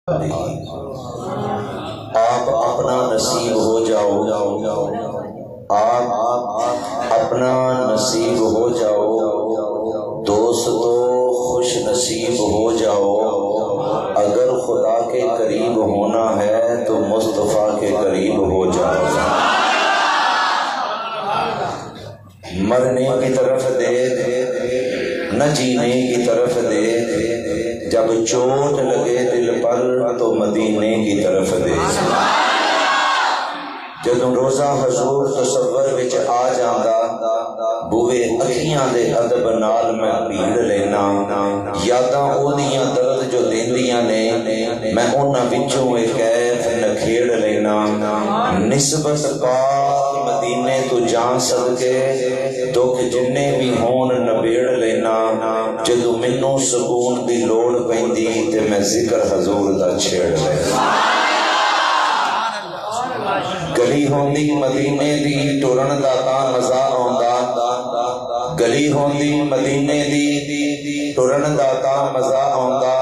आप अपना नसीब हो जाओ, आप अपना नसीब हो जाओ, दोस्तों खुश नसीब हो जाओ। अगर खुदा के करीब होना है तो मुस्तफ़ा के करीब हो जाओ। मरने की तरफ देख न जीने की तरफ देख, जब चोट लगे दिल पर तो मदीने की तरफ देख। जदों रोज़ा हजूर तसव्वुर विच आ जांदा, बुवे अखियां दे अदब नाल मैं भीड़ लेना। यादां ओदियां दर्द जो देंदियां ने, मैं उन्हां विचों एक कैफ नखेड़ लेना। निस्बत पाक मदीने तो जान सदके, दुख जिन्ने भी होन नबेड़ लेना। जदों मैनू सुकून दी लोड़ पैंदी ते मैं जिक्र हजूर दा छेड़ लेना। गली होंदी मदीने दी टुरन दा तां मजा आउंदा, गली होंदी मदीने दी टुरन दा तां मजा आउंदा।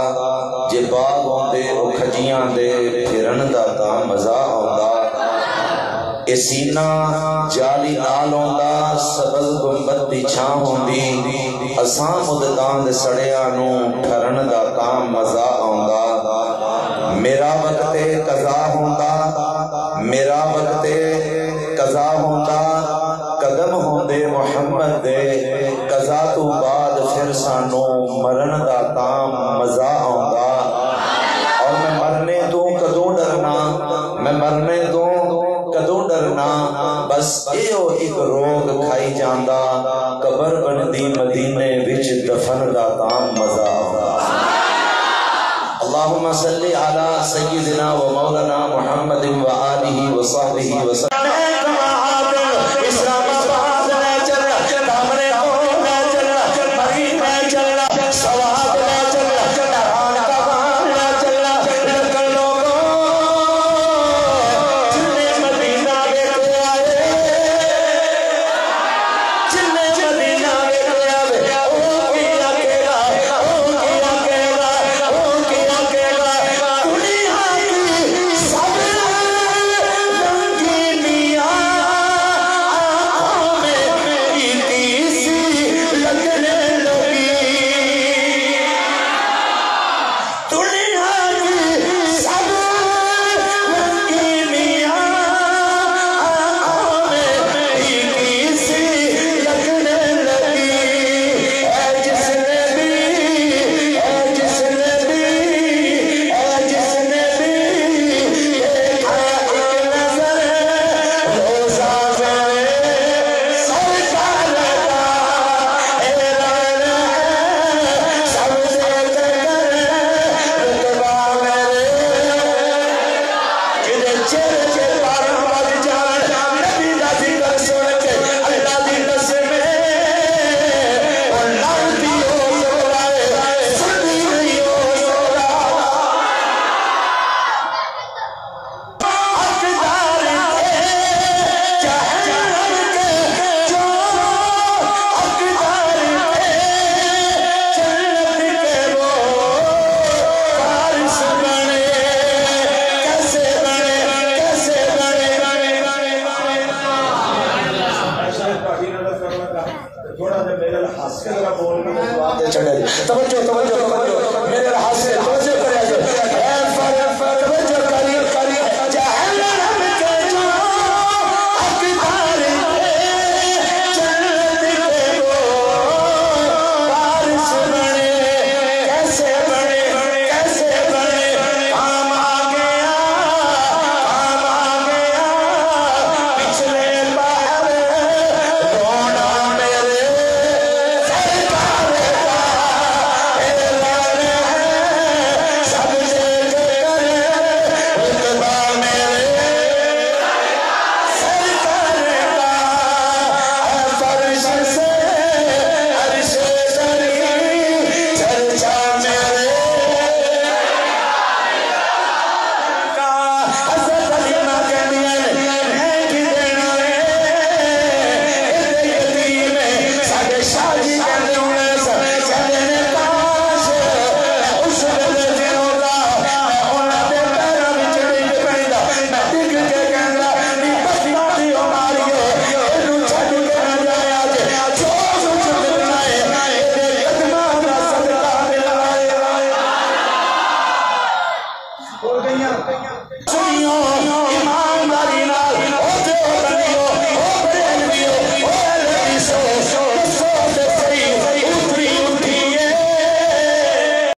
जे बाग होंदे ओ खजियां दे फिरन दा तां मजा आउंदा। ए सीना जाली नाल आउंदा, सबल गुंबद दी छां होंदी। असां मुदतां दे सड़ियां नूं ठरन दा तां मजा आउंदा। मेरा वक्त कज़ा होंदा, मेरा वक्त कज़ा होंदा। कदम होंदे मुहम्मद दे, कज़ा तो बाद फिर सानू मरण दा तां मजा आउंदा। और मैं मरने तो कदों डरना, मैं मरने तो कदों डरना। बस एहो एक रोग खाई जांदा, कबर बनदी मदीने विच दफन दा तां मजा आउंदा। अल्लाहुम्मा सल्ली अला सय्यिदिना व मौलाना मुहम्मदिन व आलिहि व सहबिहि व सल्लम। तवज्जो तवज्जो